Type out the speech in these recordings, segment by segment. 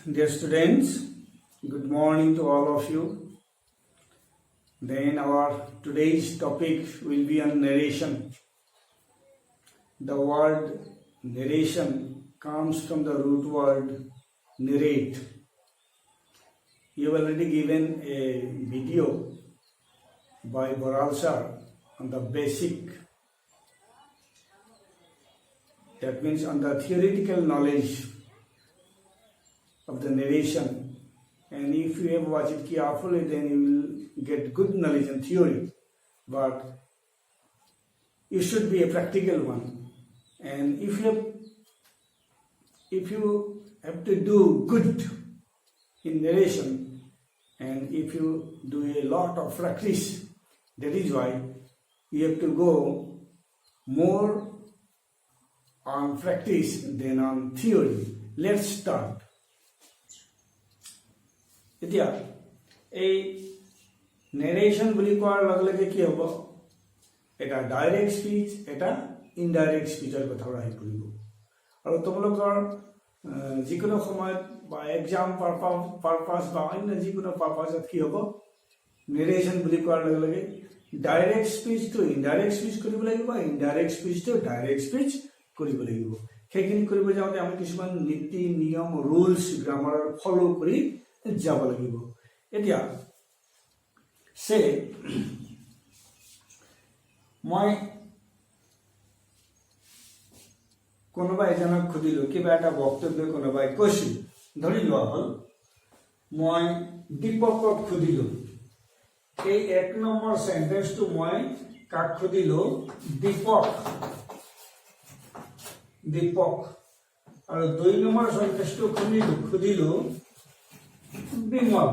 Dear students, good morning to all of you. Then our today's topic will be on narration. The word narration comes from the root word narrate. You have already given a video by Boral sir on the basic, that means on the theoretical knowledge of the narration, and if you have watched it carefully, then you will get good knowledge and theory, but it should be a practical one. And if you have to do good in narration, and if you do a lot of practice, that is why you have to go more on practice than on theory. Let's start. এতিয়া এই narration বুলি কোৱাৰ লগে লগে কি হ'ব, এটা direct speech, এটা ইনডাইৰেক্ট স্পীচৰ কথা আহি পৰিব। আৰু তোমালোকৰ যিকোনো সময়ত বা এক্সাম পাৰপাছ বা অন্য যিকোনো পাৰপাছত কি হ'ব, নেৰেশ্যন বুলি কোৱাৰ লগে লগে direct speech to indirect speech কৰিব লাগিব, indirect speech to direct speech কৰিব লাগিব। সেইখিনি কৰিব যাওঁতে আমি কিছুমান নীতি নিয়ম ৰুলছ গ্ৰামাৰ ফলো কৰি যাব লাগিব। এতিয়া সে মই কোনোবা এজনক সুধিলো, কিবা এটা বক্তব্য কোনোবাই কৈছিল, ধৰি লোৱা হ'ল মই দীপকক সুধিলো, এই 1 নম্বৰ সেন্টেন্সটো মই কাক সুধিলো, দীপক, আৰু 2 নম্বৰ সেন্টেন্সটো সুধিলো Bimal.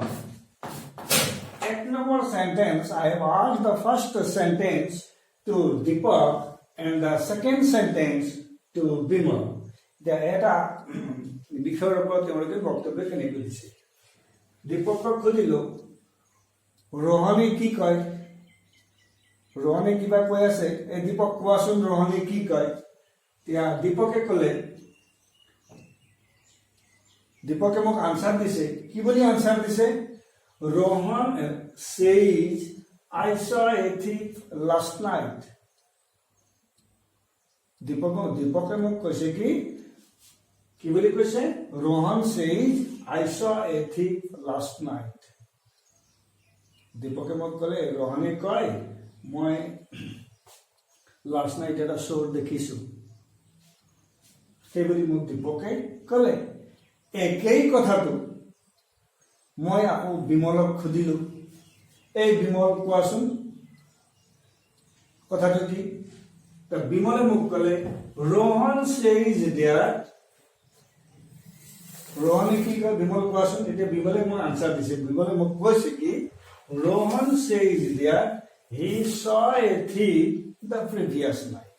1 number sentence, I have asked the first sentence to Deepak and the second sentence to Bimal. There এটা বিষয়ৰ ওপৰত তেওঁলোকে বক্তব্য কেনেকৈ দিছে। দীপকক সুধিলো, ৰোহনে কি কয়, ৰোহনে কিবা কৈ আছে, এই দীপক কোৱাচোন ৰোহনে কি কয়। এতিয়া দীপকে ক'লে, দীপকে মোক আনসার দিছে, কি বলি আনসার দিছে, Rohan says I saw a thief last night. দীপকে মোক কৈছে কি বলি কৈছে, Rohan says I saw a thief last night. দীপকে মোক ক'লে, ৰোহনে কয় মই লাষ্ট নাইট এটা চোৰ দেখিছো, সেই বুলি মোক দীপকে ক'লে। একেই কথাটো মই আকৌ বিমলক সুধিলো, এই বিমল কোৱাচোন কথাটো কি। বিমলে মোক ক'লে, ৰোহন says that, ৰোহনে কি কয় বিমল কোৱাচোন। এতিয়া বিমলে মোক আনসাৰ দিছে, বিমলে মোক কৈছে কি, Rohan says that he saw a thief the previous night.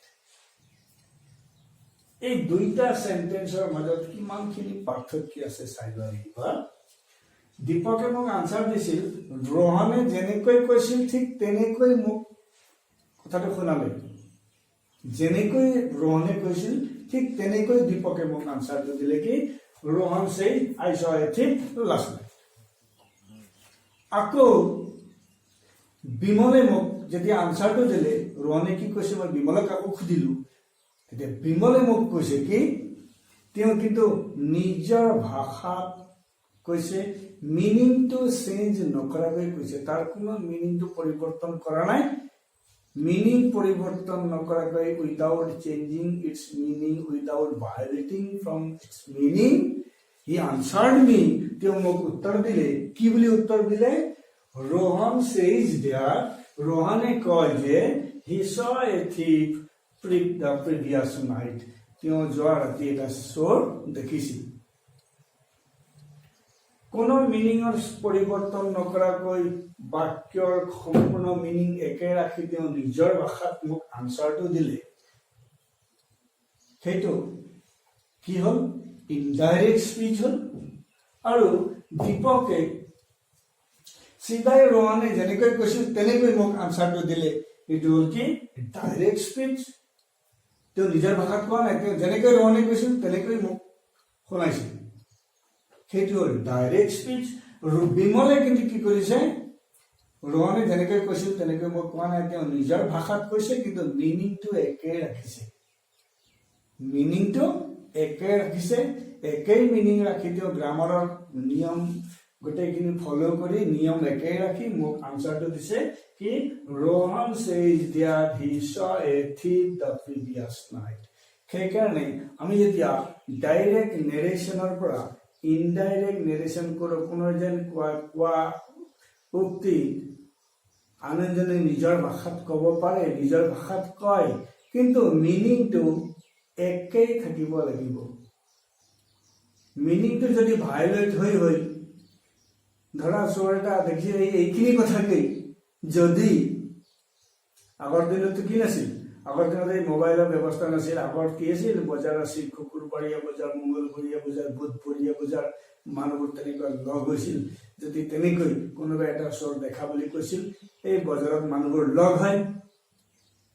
এই দুইটা সেন্টেন্সৰ মাজত কিমানখিনি পাৰ্থক্য আছে চাই লোৱা। দীপকে মোক আনসাৰ দিছিল, ৰোহনে যেনেকৈ কৈছিল ঠিক তেনেকৈ মোক কথাটো শুনালে, যেনেকৈ ৰোহনে কৈছিল ঠিক তেনেকৈ দীপকে মোক আনসাৰটো দিলে কি, Rohan says I saw a thief last night. আকৌ বিমলে মোক যেতিয়া আনসাৰটো দিলে, ৰোহনে কি কৈছে মই বিমলক আকৌ সুধিলো, এতিয়া বিমলে মোক কৈছে কি, তেওঁ কিন্তু নিজৰ ভাষাত কৈছে, মিনিংটো চেঞ্জ নকৰাকৈ কৈছে, তাৰ কোনো মিনিংটো পৰিৱৰ্তন কৰা নাই, মিনিং পৰিৱৰ্তন নকৰাকৈ, without changing its meaning, without violating from its meaning, he answered me, তেওঁ মোক উত্তৰ দিলে। কি বুলি উত্তৰ দিলে, ৰোহন says that, ৰোহনে কয় যে হি saw a thief the previous night, তেওঁ যোৱা ৰাতি এটা চোৰ দেখিছিল। কোনো মিনিঙৰ পৰিৱৰ্তন নকৰাকৈ বাক্যৰ সম্পূৰ্ণ মিনিং একে ৰাখি তেওঁ নিজৰ ভাষাত মোক আনসাৰটো দিলে, সেইটো কি হ'ল, ইনডাইৰেক্ট স্পীচ হ'ল। আৰু দীপকে চিধাই ৰোহনে যেনেকৈ কৈছিল তেনেকৈ মোক আনসাৰটো দিলে, এইটো হ'ল কি, ডাইৰেক্ট স্পীচ। তেওঁ নিজৰ ভাষাত কোৱা নাই, তেওঁ যেনেকৈ ৰোহনে কৈছিল তেনেকৈ মোক শুনাইছিল। সেইটো হ'ল ডাইৰেক্ট স্পীচ। বিমলে কিন্তু কি কৰিছে, ৰোহনে যেনেকৈ কৈছিল তেনেকৈ মই কোৱা নাই, তেওঁ নিজৰ ভাষাত কৈছে কিন্তু মিনিংটো একে ৰাখিছে, মিনিংটো একে ৰাখিছে। একেই মিনিং ৰাখি তেওঁ গ্ৰামাৰৰ নিয়ম গোটেইখিনি ফলো কৰি নিয়ম একে ৰাখি মোক আনসাৰটো দিছে কি Rohan says that he saw a thief the previous night। সেইকাৰণে আমি যেতিয়া ডাইৰেক্ট নেৰেশ্যনৰ পৰা ইনডাইৰেক্ট নেৰেশ্যন কৰোঁ, কোনো যেন কোৱা উক্তি আন এজনে নিজৰ ভাষাত ক'ব পাৰে, নিজৰ ভাষাত কয়, কিন্তু মিনিংটো একেই থাকিব লাগিব। মিনিংটো যদি ভায়োলেট হৈ ধৰা চোৰ এটা দেখি এইখিনি কথাকেই যদি আগৰ দিনতো কি নাছিল, আগৰ দিনত এই মোবাইলৰ ব্যৱস্থা নাছিল, আগত কি আছিল বজাৰ আছিল, শুকুৰবাৰীয়া বজাৰ, মংগলবৰীয়া বজাৰ, বুধবৰীয়া বজাৰ, মানুহবোৰ তেনেকৈ লগ হৈছিল। যদি তেনেকৈ কোনোবা এটা চোৰ দেখা বুলি কৈছিল, এই বজাৰত মানুহবোৰ লগ হয়,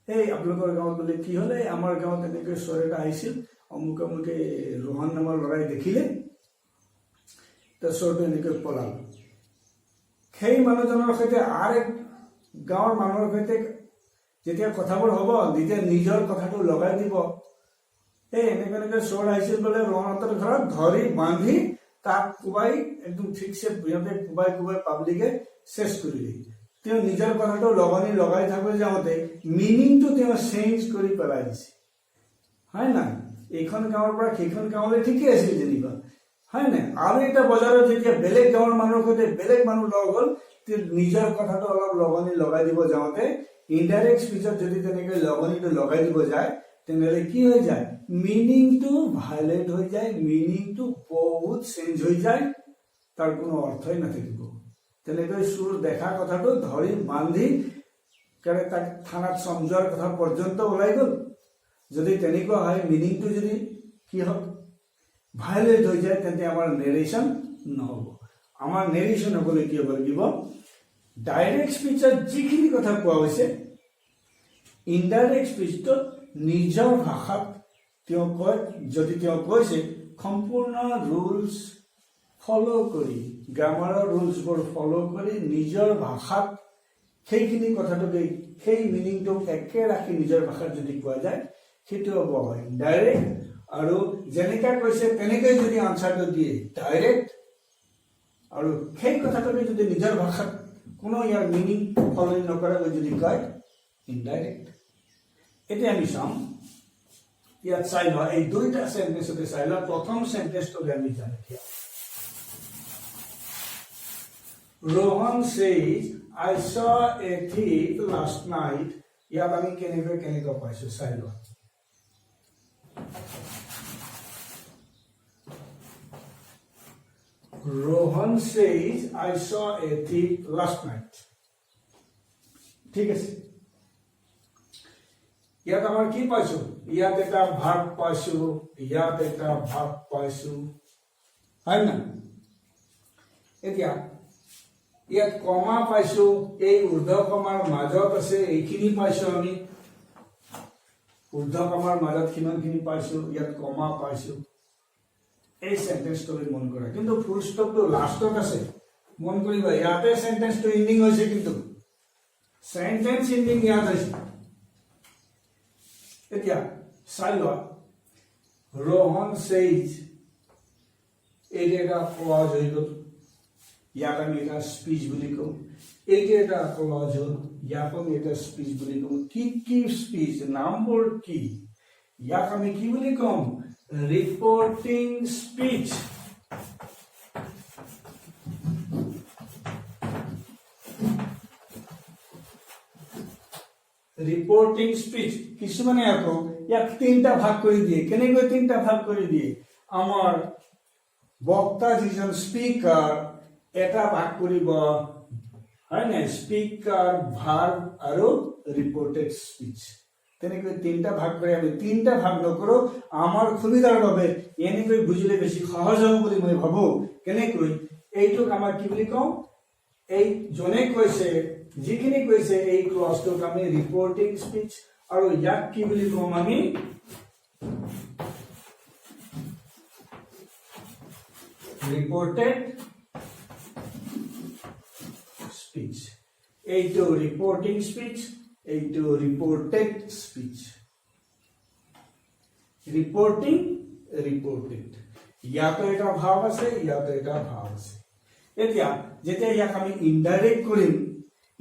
এই আপোনালোকৰ গাঁৱত বোলে কি হ'লে, আমাৰ গাঁৱত তেনেকৈ চোৰ এটা আহিছিল, অমুক অমুকে ৰোহন নামৰ ল'ৰাই দেখিলে, তো চোৰটো এনেকৈ পলাল। সেই মানুহজনৰ সৈতে আৰু এক গাঁৱৰ মানুহৰ সৈতে যেতিয়া কথাবোৰ হ'ব, যেতিয়া নিজৰ কথাটো লগাই দিব, এই এনেকৈ চোৰ আহিছিল বোলে ৰোহনহঁতৰ ঘৰত, ধৰি বান্ধি তাক কোবাই একদম ঠিকছে সিহঁতে কোবাই পাব্লিকে চেছ কৰিলে। তেওঁ নিজৰ কথাটো লগনি লগাই থাকোঁ যাওঁতে মিনিংটো তেওঁ চেঞ্জ কৰি পেলাই দিছে, হয় নাই? এইখন গাঁৱৰ পৰা সেইখন গাঁৱলৈ ঠিকেই আছিল যেনিবা, হয় নাই? আৰু এটা বজাৰত যেতিয়া বেলেগ গাঁৱৰ মানুহৰ সৈতে বেলেগ মানুহ লগ হ'ল, নিজৰ কথাটো অলপ লগনি লগাই দিব যাওঁতে ইনডাইৰেক্ট স্পীচত যদি তেনেকৈ লগনিটো লগাই দিব যায়, তেনেহ'লে কি হৈ যায়, মিনিংটো ভায়োলেট হৈ যায়, মিনিংটো বহুত চেঞ্জ হৈ যায়, তাৰ কোনো অৰ্থই নাথাকিব। তেনেকৈ চোৰ দেখা কথাটো ধৰি বান্ধি তাক থানাত চমজোৱাৰ কথা পৰ্যন্ত ওলাই গ'ল। যদি তেনেকুৱা হয়, মিনিংটো যদি কি হওক ভায়োলেট হৈ যায়, তেন্তে আমাৰ নেৰেশ্যন নহ'ব। আমাৰ নেৰেশ্যন হ'বলৈ কি হ'ব লাগিব, ডাইৰেক্ট স্পীচত যিখিনি কথা কোৱা হৈছে, ইনডাইৰেক্ট স্পীচটোত নিজৰ ভাষাত তেওঁ কয়, যদি তেওঁ কৈছে সম্পূৰ্ণ ৰুলছ ফলো কৰি, গ্ৰামাৰৰ ৰুলছবোৰ ফলো কৰি নিজৰ ভাষাত সেইখিনি কথাটোকে সেই মিনিংটোক একে ৰাখি নিজৰ ভাষাত যদি কোৱা যায়, সেইটো হ'ব হয় ডাইৰেক্ট। আৰু যেনেকৈ কৈছে তেনেকৈ যদি আনচাৰটো দিয়ে ডাইৰেক্ট, আৰু সেই কথাটোকে যদি নিজৰ ভাষাত কোনো ইয়াৰ মিনিং ফলো নকৰাকৈ যদি কয় ইনডাইৰেক্ট। এতিয়া আমি চাম, ইয়াত চাই লোৱা এই দুইটা সেন্টেন্সতে চাই লোৱা। প্ৰথম সেন্টেন্সটোকে আমি চাম এতিয়া। Rohan says, I saw a thief last night। ইয়াত আমি কেনেকৈ পাইছো চাই লোৱা। Rohan says, I saw a thief last night। ঠিক আছে, ইয়াত আমাৰ কি পাইছো, ইয়াত এটা ভাগ পাইছো, ইয়াত এটা ভাগ পাইছো, হয় না? এতিয়া ইয়াত কমা পাইছো, এই ঊৰ্ধ্ব কমাৰ মাজত আছে এইখিনি পাইছো, আমি ঊৰ্ধ্ব কমাৰ মাজত কিমানখিনি পাইছো, ইয়াত কমা পাইছো। এই সেন্টেন্সটোলৈ মন কৰা, কিন্তু ফুল ষ্টপটো লাষ্টত আছে, মন কৰিবা। ইয়াতে সেন্টেন্সটো এন্ডিং হৈছে, কিন্তু সেন্টেন্স এন্ডিং ইয়াত হৈছে। এতিয়া চাই লোৱা, ৰোহন says, এইটো এটা ক্লজ হৈ গ'ল, ইয়াক আমি এটা স্পীচ বুলি কওঁ। এইটো এটা ক্লজ হ'ল, ইয়াক আমি এটা স্পীচ বুলি কওঁ। কি স্পীচ, নামবোৰ কি, ইয়াক আমি কি বুলি কম, ৰিপৰ্টিং স্পীচ। Reporting speech. কিছুমানে আকৌ ইয়াক তিনিটা ভাগ কৰি দিয়ে। কেনেকৈ তিনিটা ভাগ কৰি দিয়ে, আমাৰ বক্তা যিজন স্পীকাৰ, এটা ভাগ কৰিব, হয় নাই, স্পীকাৰ, ভাৰ্ব আৰু ৰিপৰ্টেড স্পীচ। তেনেকৈ তিনিটা ভাগ কৰি, আমি তিনিটা ভাগ নকৰো, আমাৰ সুবিধাৰ বাবে এনেকৈ বুজিলে বেছি সহজ হ'ব বুলি মই ভাবো। কেনেকৈ, এইটোক আমাৰ কি বুলি কওঁ, এই জনে কৈছে, যিখিনি কৈছে এই ক্লজটোক আমি ৰিপৰ্টিং স্পীচ, আৰু ইয়াক কি বুলি কম আমি reported speech. এইটো reporting speech, এইটো reported speech. Reporting, reported. ইয়াতো এটা ভাব আছে, ইয়াতো এটা ভাব আছে। এতিয়া যেতিয়া ইয়াক আমি ইনডাইৰেক্ট কৰিম,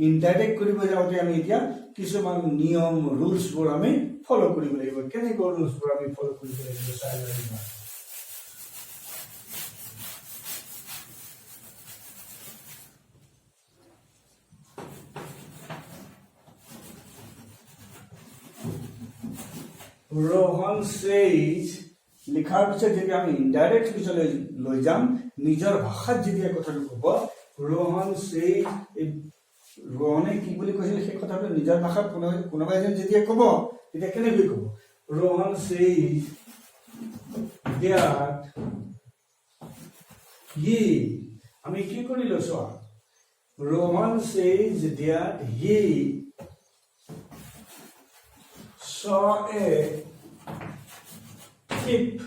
ইনডাইৰেক্ট কৰিব যাওঁতে আমি এতিয়া কিছুমান নিয়ম ৰুলছবোৰ আমি ফলো কৰিব লাগিব। কেনেকৈ ৰুলছবোৰ আমি ফলো কৰিব লাগিব চাই লওঁ। Rohan says লিখাৰ পিছত যেতিয়া আমি ইনডাইৰেক্ট পিছলৈ লৈ যাম, নিজৰ ভাষাত যেতিয়া কথাটো ক'ব, ৰোহন says, ৰোহনে কি বুলি কৈছিল সেই কথাটো নিজৰ ভাষাত কোনোবা এজন যেতিয়া ক'ব, তেতিয়া কেনেকৈ ক'ব? ৰোহন says that he, আমি কি কৰিলো চোৱা, Rohan says that he saw a thief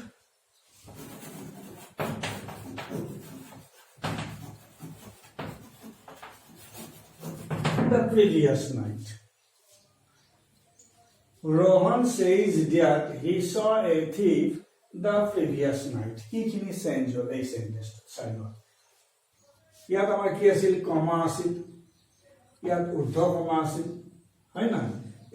the previous night. Rohan says that he saw a thief the previous night. He kini change hol ei sentence saino. Yat amar ki asil comma asil, yat urdhva comma asil, hai na?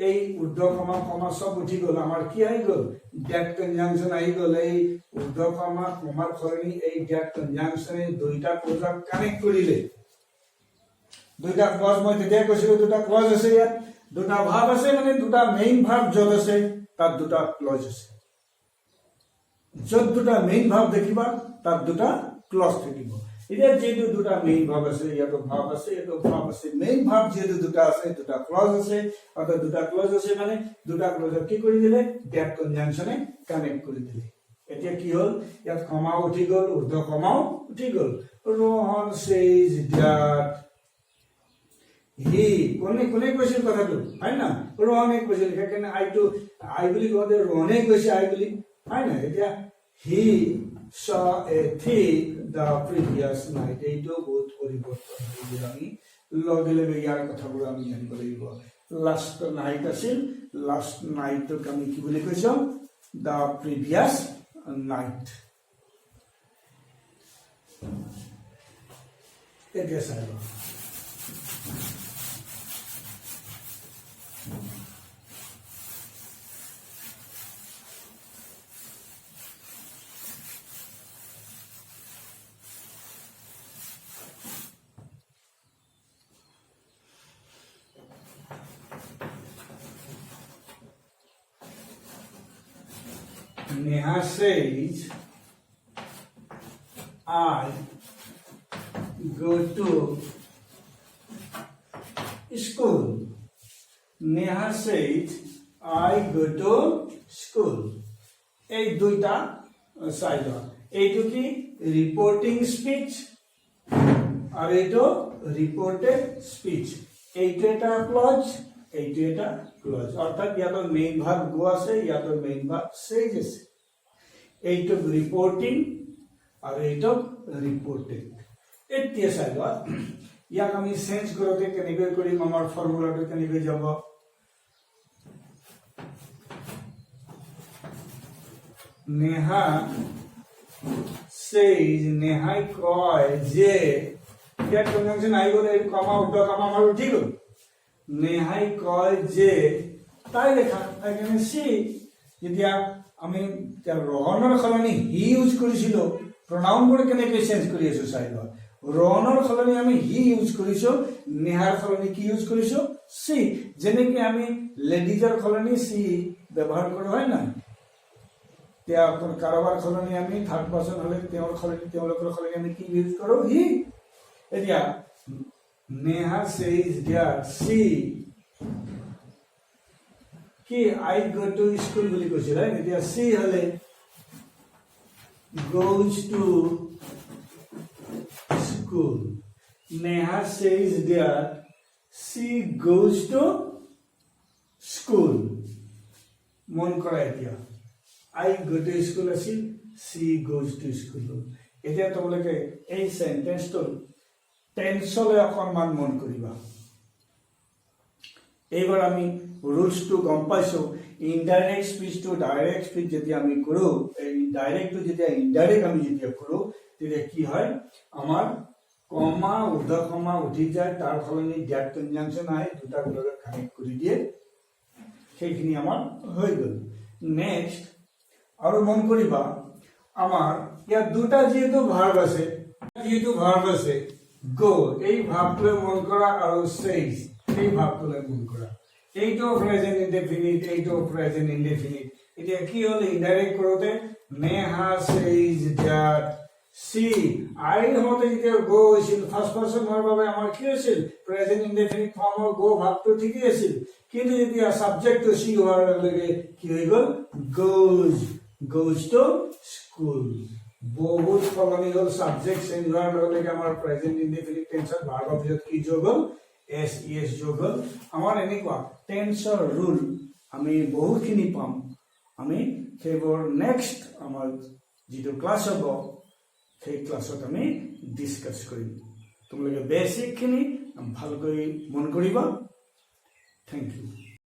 এই ঊৰ্ধ্ব কমা কমা সব উঠি গল, আমাৰ কি আহি গল? Date conjunction আহি গল। এই ঊৰ্ধ্ব কমা কমাৰ সলনি এই ডেট কনজাংশনে দুইটা ক্লজক কানেক্ট কৰিলে। দুইটা ক্লজ মই তেতিয়া কৈছিলো দুটা ক্লজ আছে, ইয়াত দুটা ভাব আছে, মানে দুটা মেইন ভাব যত আছে তাত দুটা ক্লজ আছে। যত দুটা মেইন ভাব দেখিবা তাত দুটা ক্লজ থাকিব। এতিয়া যেহেতু দুটা মেইন ভাব আছে, ইয়াতো ভাব আছে, ইয়াতো ভাব আছে, মেইন ভাব যেহেতু দুটা আছে, দুটা ক্লজ আছে, অর্থাৎ দুটা ক্লজ আছে মানে দুটা ক্লজক কি কৰি দিলে? ডেট কনজাংশনে কানেক্ট কৰি দিলে। এতিয়া কি হল? ইয়াত কমাও উঠি গল, ঊৰ্ধ্ব কমাও উঠি গল। Rohan says that he, কোনে কোনে কৈছিল কথাটো, হয় না? ৰোহনে কৈছিল, সেইকাৰণে আই বুলি কওঁতে ৰোহনে কৈছে আই বুলি, হয় না? এতিয়া he saw a thief the previous night. এইটো বহুত পৰিৱৰ্তন হৈ গ'ল। আমি লগে লগে ইয়াৰ কথাবোৰ আমি জানিব লাগিব। লাষ্ট নাইট আছিল, লাষ্ট নাইটক আমি কি বুলি কৈছো? the previous night. এতিয়া চাই লওঁ। Neha says, I go to school. Neha says, I go to school. এই দুইটা সাইড, এইটো কি রিপোর্টিং স্পিচ আর এইটো রিপোর্টেড স্পিচ। এইটো এটা ক্লজ, এইটো এটা ক্লজ, অর্থাৎ ইয়াতৰ মেইন ভাগ গো আছে, ইয়াতৰ মেইন ভাগ সেজ আছে। এইটো ৰিপোৰ্টিং আৰ এইটো ৰিপোৰ্টেড। এতিয়া চাই লোৱা, ইয়াক আমি চেঞ্জ কৰোঁতে কেনেকৈ কৰিম, আমাৰ ফৰ্মুলাটো কেনেকৈ যাব? নেহা says, নেহাই কয় যে, ইয়াত কনজাংশন আহি গ'ল, এই কমা ঊৰ্ধ্ব কমা আমাৰ উঠি গ'ল। নেহাই কয় যে, তাই লেখা, তাই কেনে সি, যেতিয়া আমি ৰহনৰ সলনি হি ইউজ কৰিছিলো, প্ৰনাউনবোৰ কেনেকৈ চেঞ্জ কৰি আছো চাই লোৱা। ৰহনৰ সলনি আমি হি ইউজ কৰিছো, নেহাৰ সলনি কি ইউজ কৰিছো? সি। যেনেকৈ আমি লেডিজৰ সলনি সি ব্যৱহাৰ কৰো, হয় না? কাৰোবাৰ সলনি আমি থাৰ্ড পাৰ্চন হলে তেওঁৰ সলনি, তেওঁলোকৰ সলনি আমি কি ইউজ কৰো? হি। এতিয়া নেহা says that she, কি I go to school বুলি কৈছিল, এতিয়া she হলে goes to school. Neha says that she goes to school. মন কৰা এতিয়া I go to school আছিল, she goes to school. এতিয়া তোমালোকে এই সেন্টেন্সটো টেন্সলৈ অকণমান মন কৰিবা। এইবাৰ আমি ৰুলছটো গম পাইছো। ইনডাইৰেক্ট স্পীচটো ডাইৰেক্ট স্পীচ যেতিয়া আমি কৰো, এই ডাইৰেক্টটো যেতিয়া ইনডাইৰেক্ট আমি যেতিয়া কৰো, তেতিয়া কি হয়, আমাৰ কমা উদ্ধ কমা উঠি যায়, তাৰ সলনি ডেট কনজাংচন আহে, দুটা লগত কানেক্ট কৰি দিয়ে, সেইখিনি আমাৰ হৈ গ'ল। নেক্সট আৰু মন কৰিবা, আমাৰ ইয়াত দুটা যিহেতু ভাৰ্ব আছে, গো, এই ভাৰ্বটোলৈ মন কৰা, আৰু চেইজ, এই ভাৰ্বটোলৈ মন কৰা। এইটো প্ৰেজেন্ট ইনডেফিনিট, এইটো প্ৰেজেন্ট ইনডেফিনিট। এতিয়া কি হ'ল, ইনডাইৰেক্ট কৰোতে নেহা চেইজ দ্যাট সি, আই হওঁতে যেতিয়া গো হৈছিল, ফাৰ্ষ্ট পাৰ্চন হোৱাৰ বাবে আমাৰ কি হৈছিল, প্ৰেজেন্ট ইনডেফিনিট ফৰ্মৰ গো ভাৰ্বটো ঠিকেই আছিল। কিন্তু যেতিয়া সাবজেক্টটো সি হোৱাৰ লগে লগে কি হৈ গ'ল, goes to school। বহুত সলনি হ'ল, সাবজেক্ট চেঞ্জ হোৱাৰ লগে লগে আমাৰ প্ৰেজেন্ট ইনডেফিনিট টেন্সৰ ভাৰ্বৰ পিছত কি যোগ হ'ল, es যোগ হ'ল। আমাৰ এনেকুৱা টেন্সৰ ৰুল আমি বহুতখিনি পাম। আমি সেইবোৰ নেক্সট আমাৰ যিটো ক্লাছ হ'ব, সেই ক্লাছত আমি ডিছকাছ কৰিম। তোমালোকে বেছিকখিনি ভালকৈ মন কৰিবা। Thank U.